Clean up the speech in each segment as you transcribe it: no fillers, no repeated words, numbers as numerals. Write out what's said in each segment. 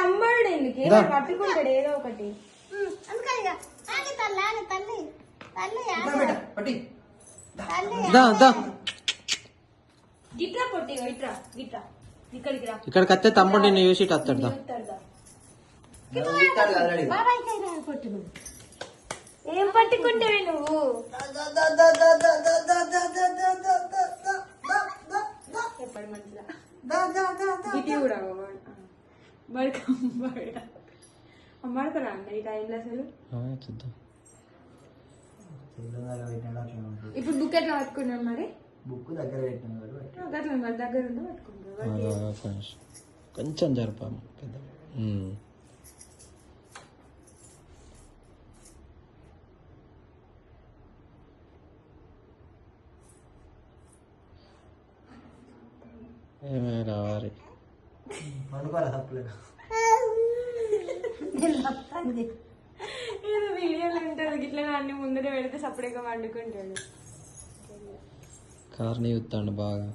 అమ్మాడు ఎందుకు పట్టుకుంటాడు ఏదో ఒకటి. గిట్లా పొట్టి ఇట్రా గిట్లా ఇక్కడికి రా. ఇక్కడికి వస్తే తమ్ముడు నిన్ను చూసి వస్తాడు. ఏం పట్టుకుంటావే నువ్వు? చెప్పండి మంచిగా గిటి కూడా అమ్మాడుకోరా అన్న ఈ టైంలో అసలు. చూద్దాం ఇప్పుడు బుక్ ఎట్లా పట్టుకున్నాను మరి? బుక్ దగ్గర పెట్టినాడు అట్లా మరి దగ్గర ఉండి పట్టుకుంటారు. కొంచెం జరపాము పెద్ద. ఏమే రావాలి అనుకోరా తప్పలేదు. ఏదో వీడియోలు ఉంటుంది ఇట్లా అన్ని ముందరే పెడితే సపరేట్గా వండుకుంటాడు. కార్ని చూస్తాడు బాగా.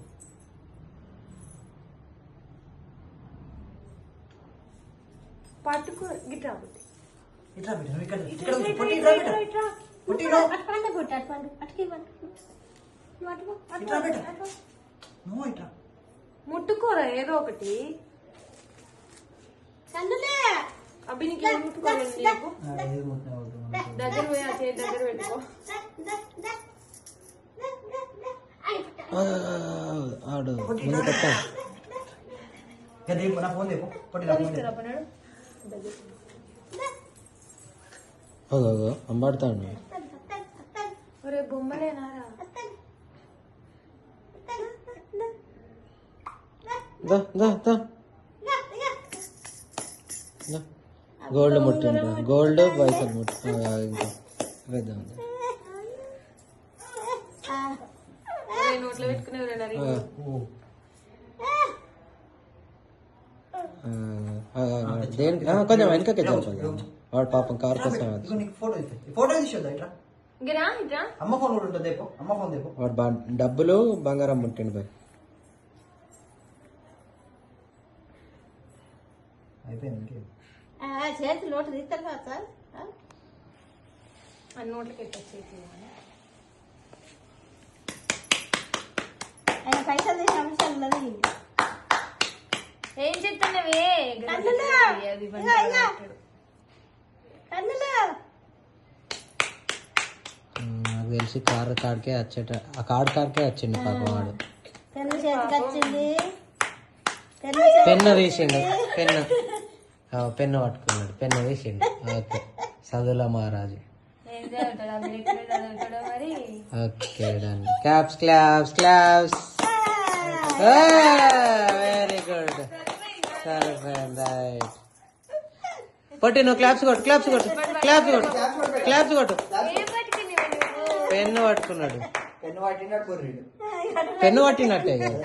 పట్టుకో గిట్రా ఇట్లా పెట్టాను ఇక్కడ ముట్టుకోరా ఏదో ఒకటి. అభినికి ముట్టుకోలేదు దగ్గర పోయి ఆ చేతి దగ్గర పెట్టుకో. ఆడు ముందు పెట్టా అంబాడుతాడు. ఒరే బొమ్మలేనారా? గోల్డ్ ముట్టిండు. గోల్డ్ పైసలు ముట్టు ఇంకా వేద్దాం. నోట్లో పెట్టుకునే దేనికి కొంచెం వెనకకి చెప్పాలి. వాడు పాపం కారు కోసం వాడు డబ్బులు బంగారం ముట్టిండు పోయి. చేతి నోటు తీస్తారు కదా సార్. ఆ నోట్లకి చేతి ఆయన పైసలు తీసిన అంశాలు ఉన్నది. ఏం చెప్తానవే? నాకు తెలిసి కారు కాడికే వచ్చేట ఆ కాడికే వచ్చిండు పాపం వాడు. పెన్ను చేతికి వచ్చింది. పెన్ను తీసిండు. పెన్ను పట్టుకున్నాడు. పెన్ను తీసిండు. ఓకే చదువుల మహారాజు. Okay done. Claps claps claps. Very good. సరిపోయింది. రైట్. పొట్టి నువ్వు క్లాప్స్ కొట్టు. క్లాప్స్ కొట్టు. క్లాప్స్ కొట్టు. క్లాప్స్ కొట్టు. పెన్ను పట్టుకున్నాడు. పెన్ను పట్టినట్టే కదా.